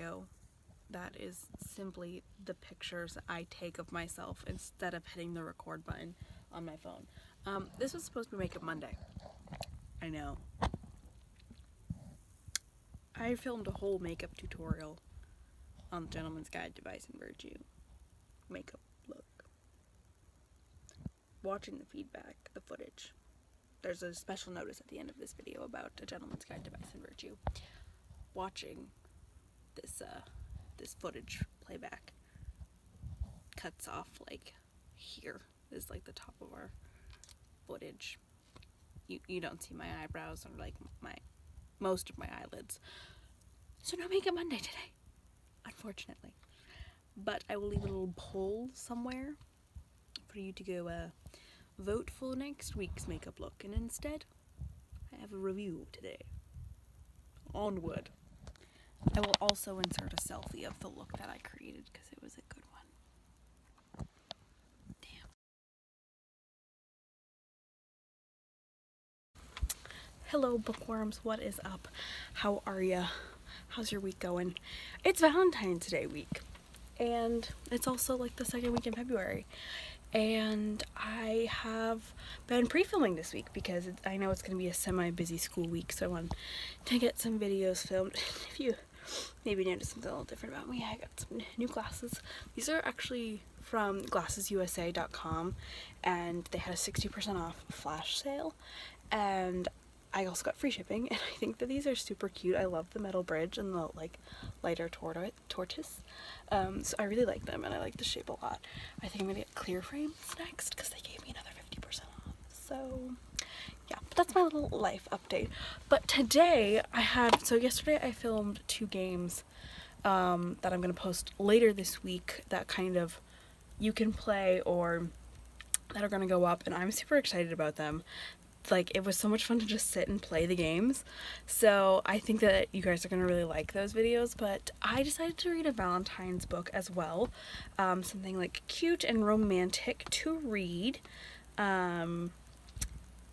video that is simply the pictures I take of myself instead of hitting the record button on my phone. This was supposed to be Makeup Monday. I know. I filmed a whole makeup tutorial on the Gentleman's Guide to Vice and Virtue makeup look. Watching the feedback, the footage, there's a special notice at the end of this video about a Gentleman's Guide to Vice and Virtue. Watching this footage playback cuts off like here is like the top of our footage. You don't see my eyebrows or like most of my eyelids. So no Makeup Monday today, unfortunately. But I will leave a little poll somewhere for you to go vote for next week's makeup look, and instead I have a review today. Onward. I will also insert a selfie of the look that I created because it was a good one. Damn. Hello bookworms, what is up? How are ya? How's your week going? It's Valentine's Day week, and it's also like the second week in February, and I have been pre-filming this week because I know it's going to be a semi-busy school week, so I want to get some videos filmed. If you maybe noticed something a little different about me, I got some new glasses. These are actually from glassesusa.com, and they had a 60% off flash sale, and I also got free shipping, and I think that these are super cute. I love the metal bridge and the like lighter tortoise. So I really like them, and I like the shape a lot. I think I'm gonna get clear frames next because they gave me another 50% off. So yeah, but that's my little life update. But today yesterday I filmed 2 games that I'm gonna post later this week that kind of you can play or that are gonna go up, and I'm super excited about them. Like, it was so much fun to just sit and play the games, so I think that you guys are gonna really like those videos. But I decided to read a Valentine's book as well, something like cute and romantic to read, to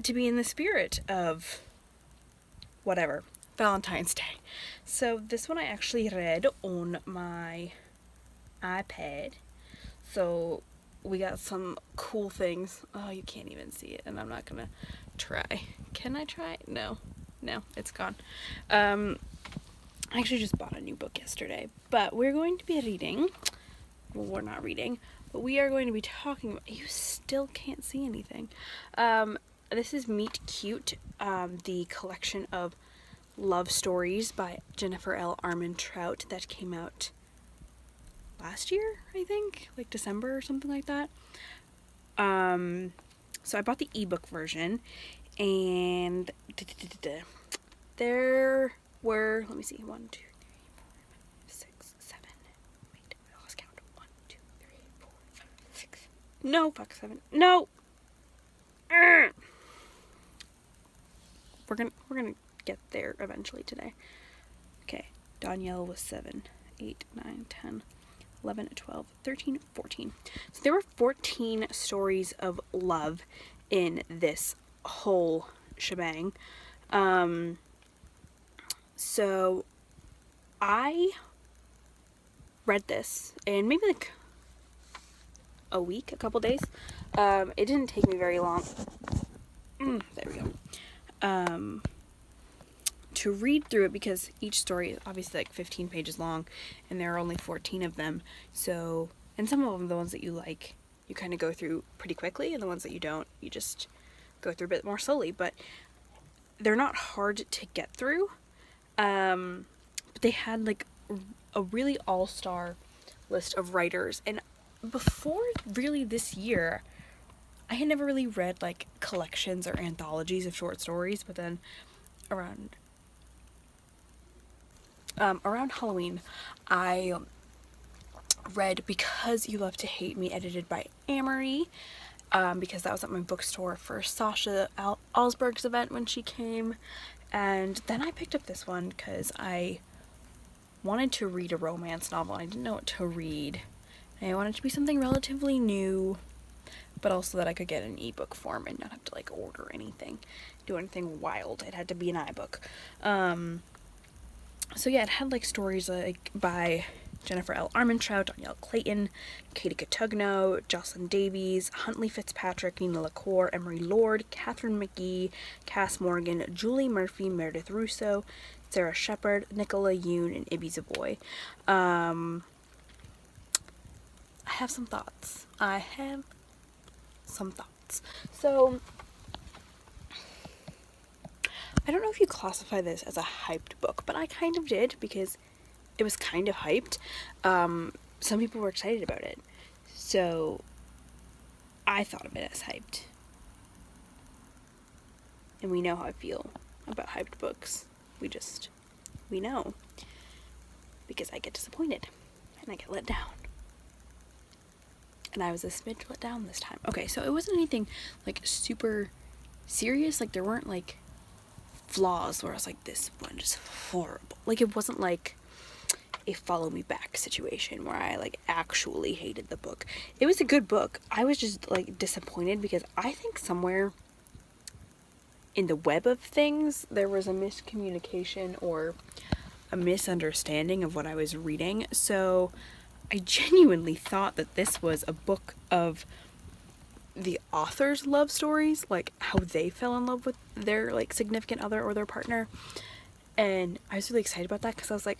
be in the spirit of whatever, Valentine's Day. So this one I actually read on my iPad, so we got some cool things. Oh, you can't even see it, and I'm not gonna try. Can I try? No, it's gone. I actually just bought a new book yesterday, but we're going to be reading, well, we're not reading, but we are going to be talking about, you still can't see anything. This is Meet Cute, the collection of love stories by Jennifer L. Armentrout that came out last year, I think, like December or something like that. So I bought the ebook version, and there were, let me see, 1, 2, 3, 4, 5, 6, 7, wait, I lost count, 1, 2, 3, 4, 5, 6, no, fuck, 7, no, we're gonna get there eventually today. Okay, Danielle was 7, 8, 9, 10, 11, 12, 13, 14. So there were 14 stories of love in this whole shebang. So I read this in maybe like a week, a couple days. It didn't take me very long. There we go. To read through it, because each story is obviously like 15 pages long, and there are only 14 of them. So, and some of them, the ones that you like, you kind of go through pretty quickly, and the ones that you don't, you just go through a bit more slowly. But they're not hard to get through. But they had like a really all-star list of writers, and before really this year, I had never really read like collections or anthologies of short stories. But then around Halloween, I read Because You Love to Hate Me, edited by Amory, because that was at my bookstore for Sasha Alsberg's event when she came. And then I picked up this one because I wanted to read a romance novel. I didn't know what to read, and I wanted it to be something relatively new, but also that I could get in ebook form and not have to like order anything, do anything wild. It had to be an iBook. So yeah, it had like stories like by Jennifer L. Armentrout, Danielle Clayton, Katie Cotugno, Jocelyn Davies, Huntley Fitzpatrick, Nina LaCour, Emery Lord, Catherine McGee, Cass Morgan, Julie Murphy, Meredith Russo, Sarah Shepard, Nicola Yoon, and Ibby Zaboy. I have some thoughts. So, I don't know if you classify this as a hyped book, but I kind of did because it was kind of hyped. Some people were excited about it. So, I thought of it as hyped. And we know how I feel about hyped books. We know. Because I get disappointed. And I get let down. And I was a smidge let down this time. Okay, so it wasn't anything, like, super serious. Like, there weren't, like, flaws where I was like, this one is horrible. Like, it wasn't, like, a follow me back situation where I, like, actually hated the book. It was a good book. I was just, like, disappointed because I think somewhere in the web of things there was a miscommunication or a misunderstanding of what I was reading. So I genuinely thought that this was a book of the author's love stories, like how they fell in love with their, like, significant other or their partner. And I was really excited about that because I was like,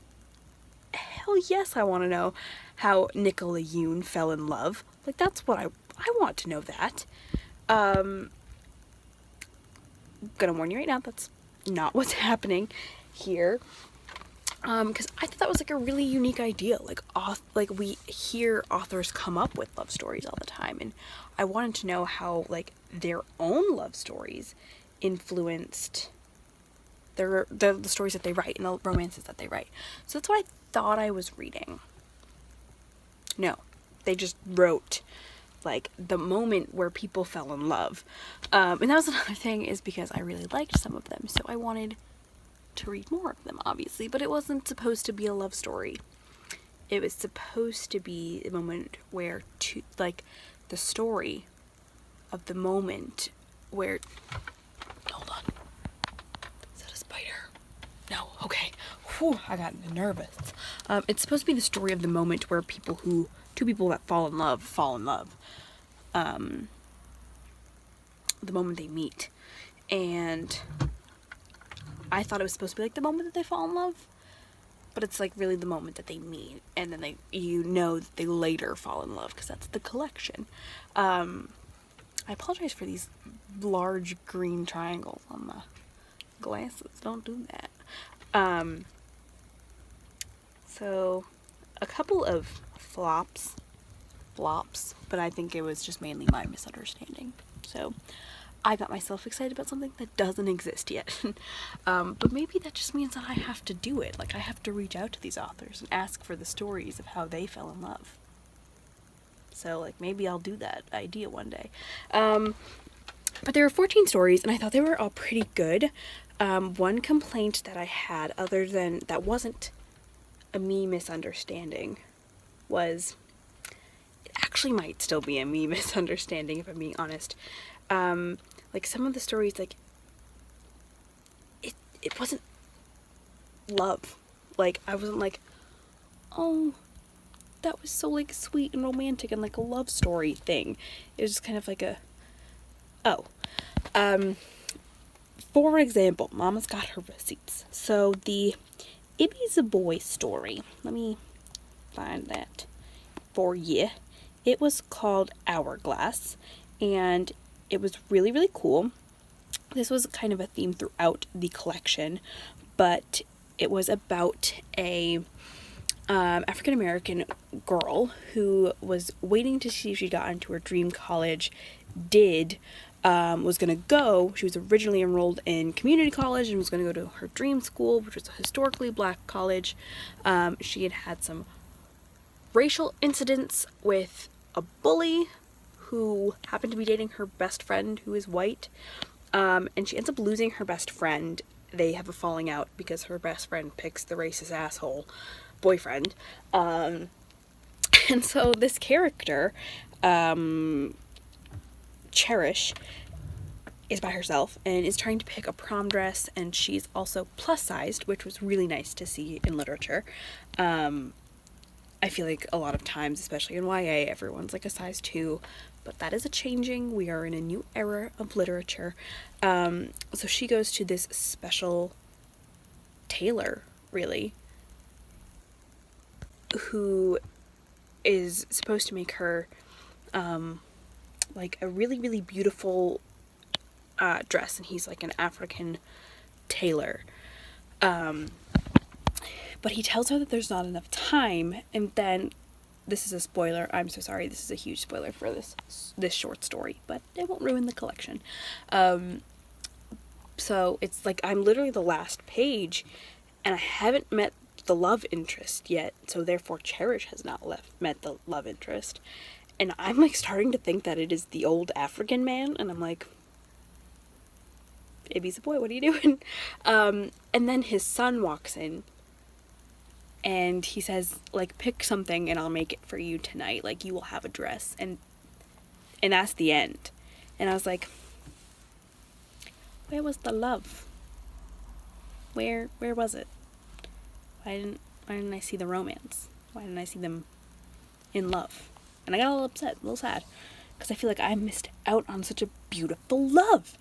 hell yes, I want to know how Nicola Yoon fell in love. Like, that's what I want to know that. Gonna warn you right now, that's not what's happening here. Because I thought that was, like, a really unique idea. Like we hear authors come up with love stories all the time, and I wanted to know how, like, their own love stories influenced the stories that they write and the romances that they write. So that's what I thought I was reading. No, they just wrote, like, the moment where people fell in love. And that was another thing, is because I really liked some of them, so I wanted to read more of them, obviously. But it wasn't supposed to be a love story. It was supposed to be a moment where, the story of the moment where... Hold on. Is that a spider? No. Okay. Whew, I got nervous. It's supposed to be the story of the moment where two people that fall in love. The moment they meet. And I thought it was supposed to be, like, the moment that they fall in love, but it's, like, really the moment that they meet, and then that they later fall in love, because that's the collection. I apologize for these large green triangles on the glasses. Don't do that. So a couple of flops, but I think it was just mainly my misunderstanding. So I got myself excited about something that doesn't exist yet. But maybe that just means that I have to do it. Like, I have to reach out to these authors and ask for the stories of how they fell in love. So, like, maybe I'll do that idea one day. But there were 14 stories, and I thought they were all pretty good. One complaint that I had, other than that wasn't a me misunderstanding, was... It actually might still be a me misunderstanding, if I'm being honest. Like, some of the stories, like, it wasn't love. Like, I wasn't like, oh, that was so, like, sweet and romantic and, like, a love story thing. It was just kind of like a, oh. For example, Mama's got her receipts. So, the Ibby Zaboy story, let me find that for you. It was called Hourglass, and it was really, really cool. This was kind of a theme throughout the collection, but it was about a African-American girl who was waiting to see if she got into her dream college, was going to go. She was originally enrolled in community college and was going to go to her dream school, which was a historically black college. She had had some racial incidents with a bully who happened to be dating her best friend, who is white, and she ends up losing her best friend. They have a falling out because her best friend picks the racist asshole boyfriend, and so this character, Cherish, is by herself and is trying to pick a prom dress, and she's also plus sized, which was really nice to see in literature. I feel like a lot of times, especially in YA, everyone's like a size 2, but that is a changing. We are in a new era of literature. So she goes to this special tailor, really, who is supposed to make her like a really, really beautiful dress, and he's like an African tailor. But he tells her that there's not enough time, and then, this is a spoiler, I'm so sorry, this is a huge spoiler for this short story, but it won't ruin the collection. So it's like I'm literally the last page, and I haven't met the love interest yet, so therefore Cherish has not met the love interest. And I'm like starting to think that it is the old African man, and I'm like, baby's a boy, what are you doing? And then his son walks in, and he says, like, pick something and I'll make it for you tonight. Like, you will have a dress. And that's the end. And I was like, where was the love? Where was it? Why didn't I see the romance? Why didn't I see them in love? And I got a little upset, a little sad, because I feel like I missed out on such a beautiful love.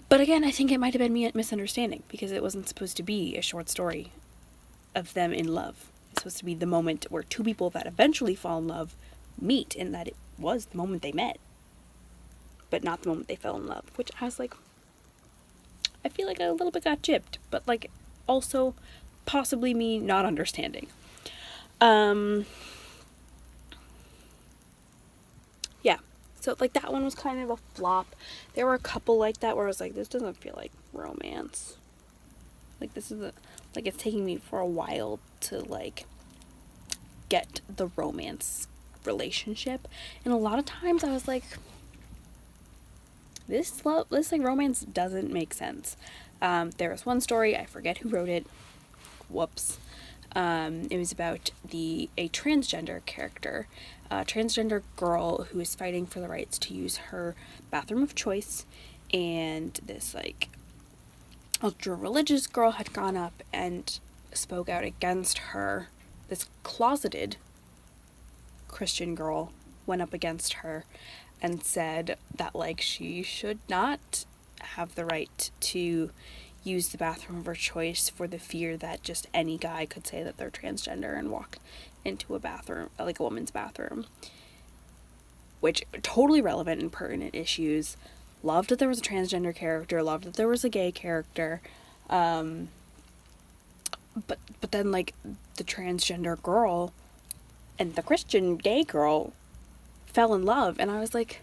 But again, I think it might have been me misunderstanding, because it wasn't supposed to be a short story of them in love. It's supposed to be the moment where two people that eventually fall in love meet, and that it was the moment they met, but not the moment they fell in love. Which I was like, I feel like I a little bit got gypped, but like also possibly me not understanding. Yeah, so like that one was kind of a flop. There were a couple like that where I was like, this doesn't feel like romance. Like, this is like, it's taking me for a while to like get the romance relationship, and a lot of times I was like, this like romance doesn't make sense. There was one story, I forget who wrote it, whoops. It was about a transgender character, a transgender girl who is fighting for the rights to use her bathroom of choice, and this like ultra-religious girl had gone up and spoke out against her. This closeted Christian girl went up against her and said that like she should not have the right to use the bathroom of her choice for the fear that just any guy could say that they're transgender and walk into a bathroom, like a woman's bathroom. Which, totally relevant and pertinent issues. Loved that there was a transgender character, loved that there was a gay character. But then like the transgender girl and the Christian gay girl fell in love, and I was like,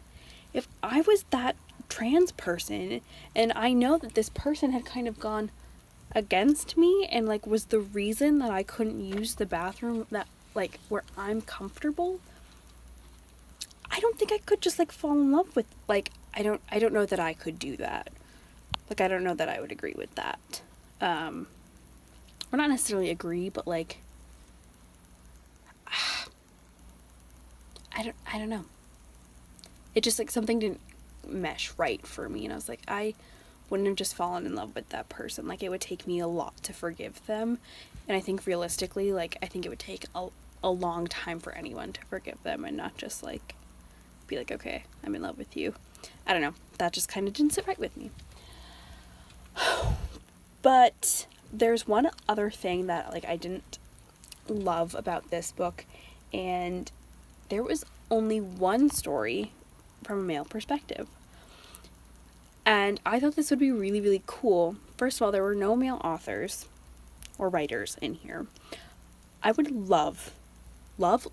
if I was that trans person and I know that this person had kind of gone against me and like was the reason that I couldn't use the bathroom that like where I'm comfortable, I don't think I could just like fall in love with, like, I don't know that I could do that. Like, I don't know that I would agree with that. Or not necessarily agree, but like I don't know. It just like something didn't mesh right for me, and I was like, I wouldn't have just fallen in love with that person. Like, it would take me a lot to forgive them, and I think realistically, like, I think it would take a long time for anyone to forgive them and not just like be like, okay, I'm in love with you. I don't know, that just kind of didn't sit right with me. But there's one other thing that like I didn't love about this book, and there was only one story from a male perspective. And I thought this would be really, really cool. First of all, there were no male authors or writers in here. I would love Adam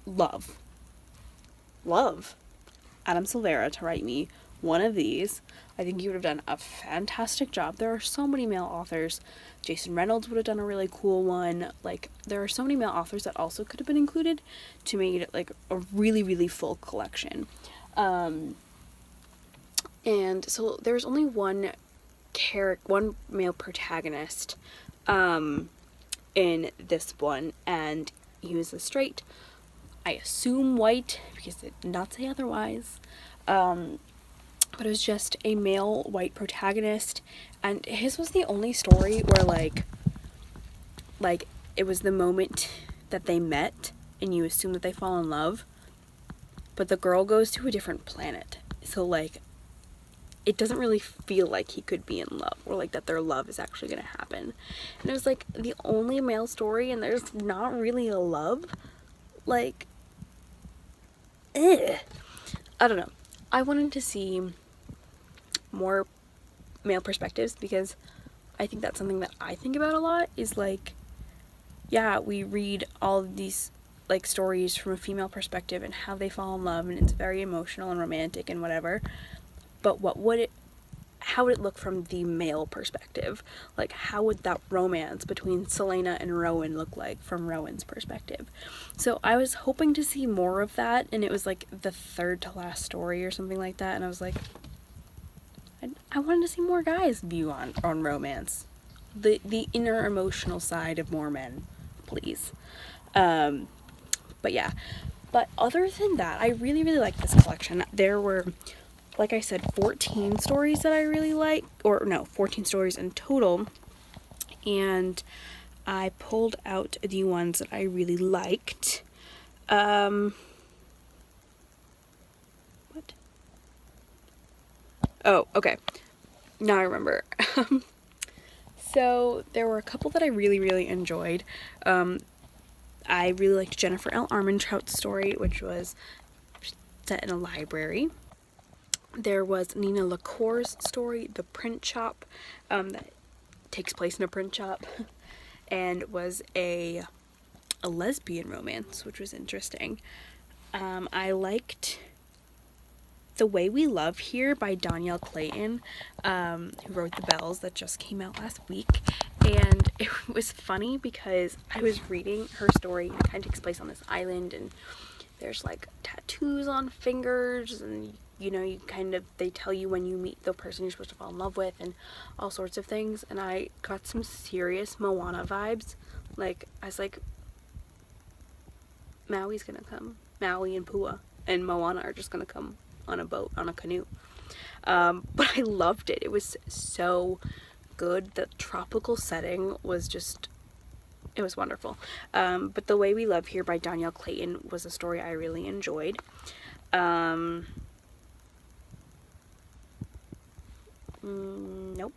Silvera to write me one of these. I think he would have done a fantastic job. There are so many male authors. Jason Reynolds would have done a really cool one. Like, there are so many male authors that also could have been included to make it like a really, really full collection. And so there was only one male protagonist in this one, and he was a straight, I assume white, because it did not say otherwise, but it was just a male white protagonist, and his was the only story where like it was the moment that they met and you assume that they fall in love, but the girl goes to a different planet, so like it doesn't really feel like he could be in love, or like that their love is actually gonna happen. And it was like the only male story and there's not really a love. Like, I don't know. I wanted to see more male perspectives, because I think that's something that I think about a lot, is like, yeah, we read all of these like stories from a female perspective and how they fall in love, and it's very emotional and romantic and whatever, but how would it look from the male perspective? Like, how would that romance between Selena and Rowan look like from Rowan's perspective? So I was hoping to see more of that, and it was like the third to last story or something like that, and I was like, I wanted to see more guys' view on romance, the inner emotional side of more men, please. But yeah, but other than that, I really liked this collection. There were, like I said, 14 stories that I really like, or no, 14 stories in total, and I pulled out the ones that I really liked. What? Oh, okay. Now I remember. So there were a couple that I really enjoyed. I really liked Jennifer L. Armentrout's story, which was set in a library. There was Nina LaCour's story, The Print Shop, that takes place in a print shop, and was a lesbian romance, which was interesting. I liked The Way We Love Here by Danielle Clayton, who wrote The Bells, that just came out last week. And it was funny because I was reading her story, and it kind of takes place on this island, and there's like tattoos on fingers, and you know, they tell you when you meet the person you're supposed to fall in love with, and all sorts of things. And I got some serious Moana vibes. Like, I was like, Maui's gonna come. Maui and Pua and Moana are just gonna come on a boat, on a canoe. But I loved it. It was so good. The tropical setting was just, it was wonderful. But The Way We Love Here by Danielle Clayton was a story I really enjoyed. Nope.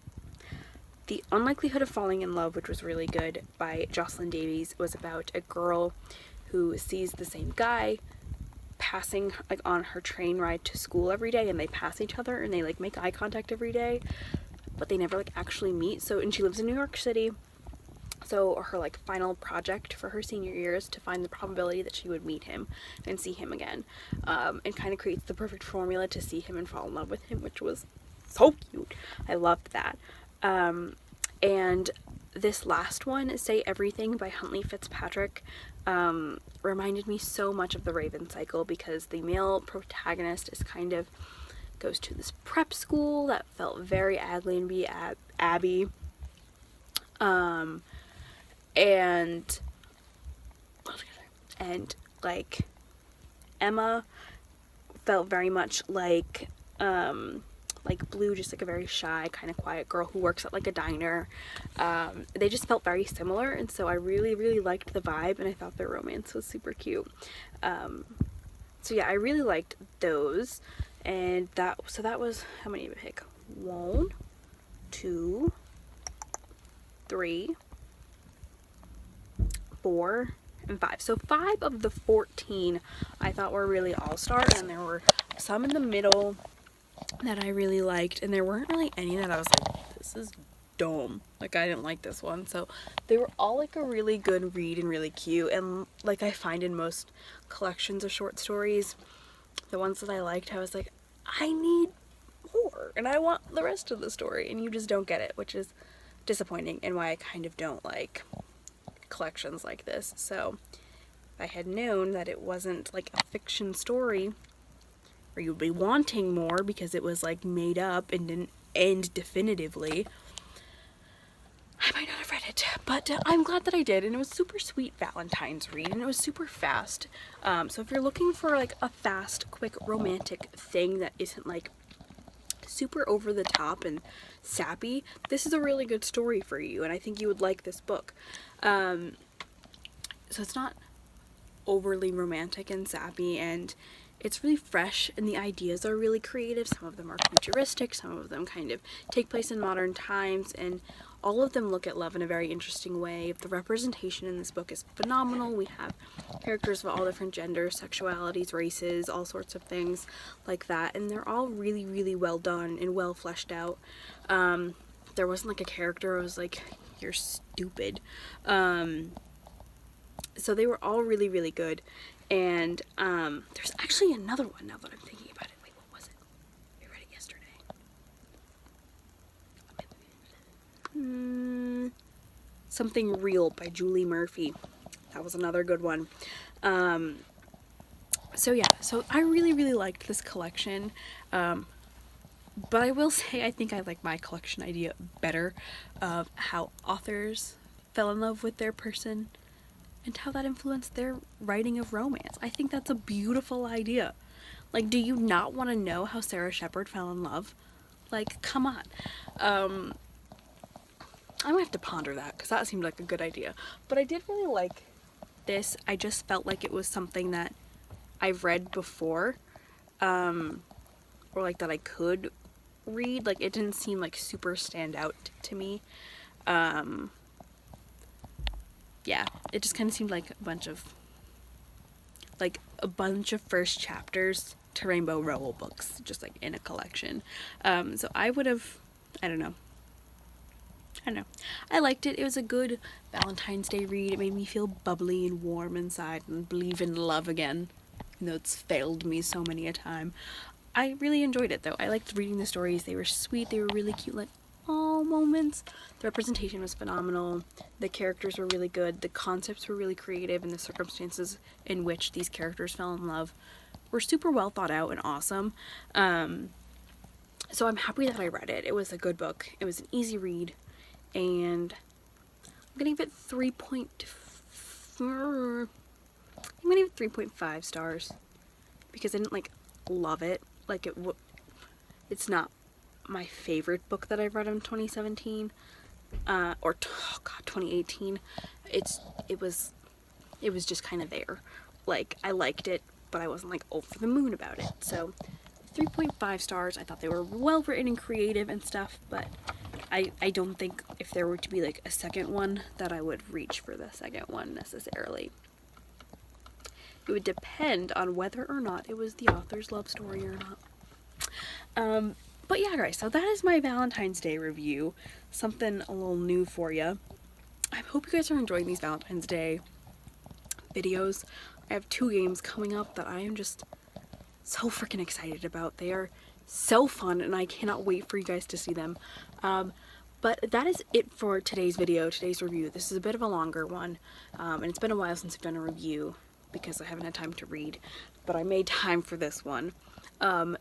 The Unlikelihood of Falling in Love, which was really good, by Jocelyn Davies, was about a girl who sees the same guy passing like on her train ride to school every day, and they pass each other and they like make eye contact every day, but they never like actually meet. So, and she lives in New York City, so her like final project for her senior year is to find the probability that she would meet him and see him again, and kind of creates the perfect formula to see him and fall in love with him, which was so cute. I loved that. And this last one, Say Everything by Huntley Fitzpatrick, reminded me so much of the Raven cycle, because the male protagonist is kind of goes to this prep school that felt very Agley and Abby, and like Emma felt very much like Blue, just like a very shy, kind of quiet girl who works at like a diner. They just felt very similar, and so I really liked the vibe, and I thought their romance was super cute. So yeah, I really liked those, and that was, how many did I pick? 1, 2, 3, 4, and 5. So 5 of the 14 I thought were really all-star, and there were some in the middle that I really liked, and there weren't really any that I was like, this is dumb, like I didn't like this one. So they were all like a really good read and really cute, and like I find in most collections of short stories, the ones that I liked, I was like, I need more and I want the rest of the story, and you just don't get it, which is disappointing, and why I kind of don't like collections like this. So if I had known that it wasn't like a fiction story where you'd be wanting more because it was like made up and didn't end definitively, I might not have read it. But I'm glad that I did, and it was super sweet Valentine's read, and it was super fast. So if you're looking for like a fast, quick, romantic thing that isn't like super over the top and sappy, this is a really good story for you, and I think you would like this book. So it's not overly romantic and sappy, and it's really fresh, and the ideas are really creative. Some of them are futuristic, some of them kind of take place in modern times, and all of them look at love in a very interesting way. The representation in this book is phenomenal. We have characters of all different genders, sexualities, races, all sorts of things like that, and they're all really, really well done and well fleshed out. There wasn't like a character I was like, you're stupid. So they were all really, really good. And there's actually another one now that I'm thinking about it. Wait, what was it? I read it yesterday. Something Real by Julie Murphy. That was another good one. So yeah, so I really, really liked this collection. But I will say I think I like my collection idea better of how authors fell in love with their person and how that influenced their writing of romance. I think that's a beautiful idea. Like, do you not want to know how Sarah Shepard fell in love? Like, come on. I'm gonna have to ponder that, because that seemed like a good idea. But I did really like this. I just felt like it was something that I've read before, or like that I could read. Like, it didn't seem like super stand out to me. Yeah, it just kind of seemed like a bunch of first chapters to Rainbow Rowell books, just like in a collection. So I would have, I don't know. I liked it. It was a good Valentine's Day read. It made me feel bubbly and warm inside and believe in love again, even though it's failed me so many a time. I really enjoyed it, though. I liked reading the stories. They were sweet. They were really cute, like, all moments. The representation was phenomenal. The characters were really good. The concepts were really creative, and the circumstances in which these characters fell in love were super well thought out and awesome. So I'm happy that I read it. It was a good book. It was an easy read, and I'm gonna give it 3.5 stars, because I didn't like love it. Like, it's not my favorite book that I've read in 2017, or 2018. It was just kind of there. Like, I liked it, but I wasn't like over the moon about it. So 3.5 stars. I thought they were well written and creative and stuff, but I don't think if there were to be like a second one that I would reach for the second one necessarily. It would depend on whether or not it was the author's love story or not. But yeah, guys, so that is my Valentine's Day review. Something a little new for you. I hope you guys are enjoying these Valentine's Day videos. I have 2 games coming up that I am just so freaking excited about. They are so fun, and I cannot wait for you guys to see them. But that is it for today's video, today's review. This is a bit of a longer one, and it's been a while since I've done a review because I haven't had time to read, but I made time for this one.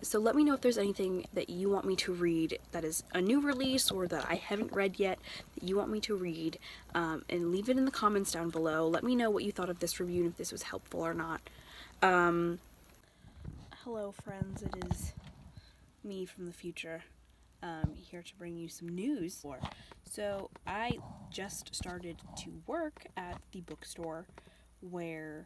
So let me know if there's anything that you want me to read that is a new release or that I haven't read yet that you want me to read, and leave it in the comments down below. Let me know what you thought of this review and if this was helpful or not. Hello friends, it is me from the future, here to bring you some news. So I just started to work at the bookstore where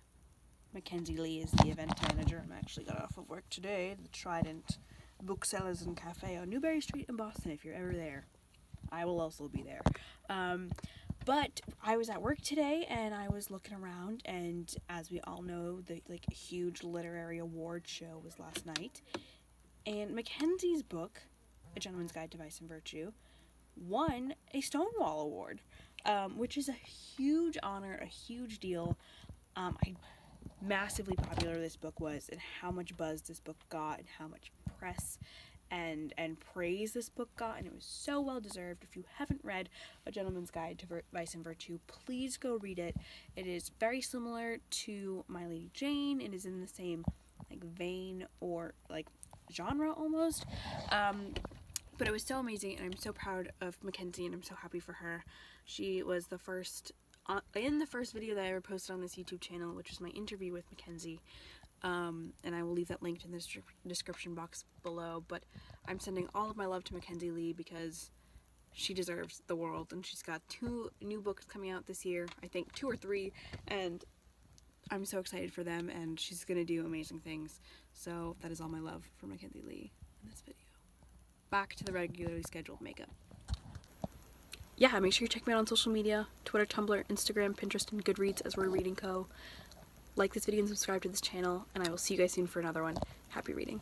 Mackenzie Lee is the event manager. I'm actually got off of work today, the Trident Booksellers and Cafe on Newberry Street in Boston. If you're ever there, I will also be there. But I was at work today and I was looking around, and as we all know, the huge literary award show was last night, and Mackenzie's book, A Gentleman's Guide to Vice and Virtue, won a Stonewall Award, which is a huge honor, a huge deal. Massively popular this book was, and how much buzz this book got, and how much press and praise this book got, and it was so well deserved. If you haven't read A Gentleman's Guide to Vice and Virtue, please go read it. It is very similar to My Lady Jane. It is in the same vein or genre almost, but it was so amazing, and I'm so proud of Mackenzie, and I'm so happy for her. She was the first in the first video that I ever posted on this YouTube channel, which was my interview with Mackenzie. And I will leave that linked in the description box below. But I'm sending all of my love to Mackenzie Lee because she deserves the world, and she's got 2 new books coming out this year, I think 2 or 3, and I'm so excited for them, and she's gonna do amazing things. So that is all my love for Mackenzie Lee in this video. Back to the regularly scheduled makeup. Yeah, make sure you check me out on social media, Twitter, Tumblr, Instagram, Pinterest, and Goodreads as RoyReadingCo. Like this video and subscribe to this channel, and I will see you guys soon for another one. Happy reading.